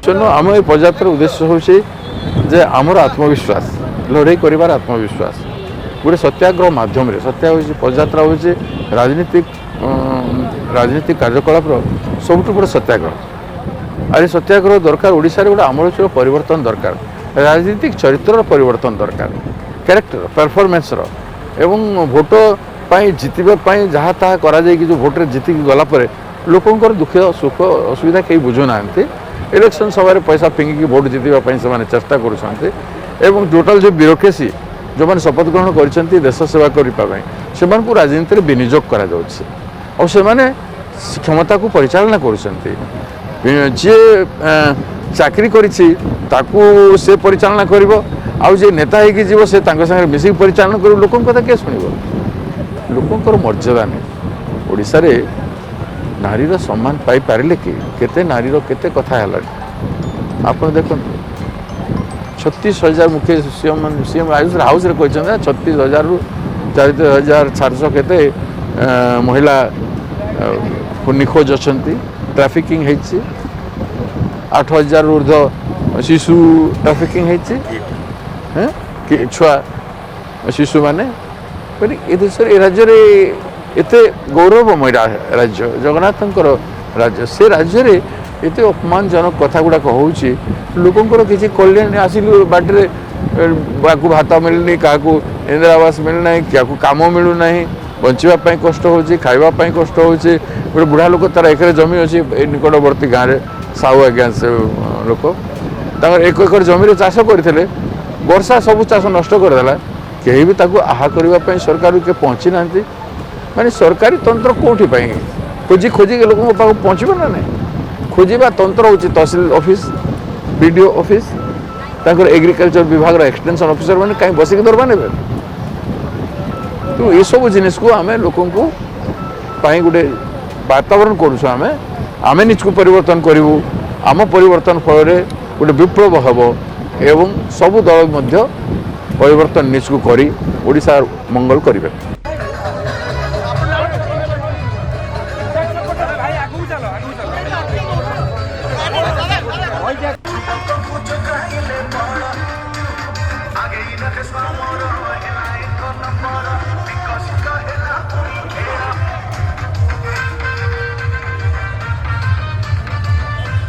तेणु आम ये पदयात्रार उद्देश्य हूँ जे आमर आत्मविश्वास लड़ाई कर आत्मविश्वास गोटे सत्याग्रह मध्यम सत्या हूँ पदयात्रा हूँ राजनीतिक कार्यकलाप सबुठ बड़ सत्याग्रह आज सत्याग्रह दरकार ओडिशा रे गोटे आमूल परिवर्तन दरकार राजनीतिक चरित्र परिवर्तन दरकार कैरेक्टर परफॉर्मेंस एवं भोट जितवाई जहाँ ताहा करा जो भोट जीतिक गलापर लोकंर दुख सुख असुविधा कहीं बुझुना इलेक्शन सभार पैसा फिंगिकी भोट जीतवाई से चेष्टा करुँच टोटाल जो ब्यूरोक्रेसी जो मैंने शपथ ग्रहण कर देश सेवा करने से राजनीति में विनियोग कर क्षमता को परिचालना कर जी चाकरी करिछि से परिचालना करिवो आउ जे नेता होगी जीव से संगे मिसिक परिचालना कर लोक कथा किए शुणव लोकंर मर्यादा नहीं ओडिशा रे नारीर सम्मान पाई पारे कि केते नारीर केते कथा है आप देखो 36,000 मुख्य सीएम हाउस रे कहते 36,000 रु 4,400 केते महिला निखोज अच्छा ट्राफिकिंग होती 8,000 ऊर्ध्व शिशु ट्राफिकिंग होती छुआ शिशु माने ए देश राज्य एत गौरवमय राज्य जगन्नाथंकर राज्य से राज्य रे एत अपमानजनक कथा गुड़ाक हो लोकंर किसी कल्याण आसिलु बाटे भात मिलनी क्या इंदिरा आवास मिलना क्या कम मिलूना बचापी कष्ट हो खावाई कष्ट हो गोटे बुढ़ा लोक तार एक जमी अच्छी निकटवर्ती गाँव में साहू आज्ञा से लोक एक एकर जमी चाष करते वर्षा सब चाष नष्ट करदेला कहीं भी आहा करने सरकार के पहुँची ना माने सरकारी तंत्र कौटी खोजी खोजिक लोक पहुँचब ना नहीं खोजा तंत्र हो tehsil office BDO office agriculture विभाग एक्सटेंशन ऑफिसर मैंने कहीं बसिक दरबा ने तो ये सब जिनिस को आम लोक गोटे वातावरण करुँ आम निजको परिवर्तन करूँ आम परिवर्तन फल गोटे विप्लव हम एवं सबु दल परिवर्तन निजको करी ओडिशा मंगल करेंगे।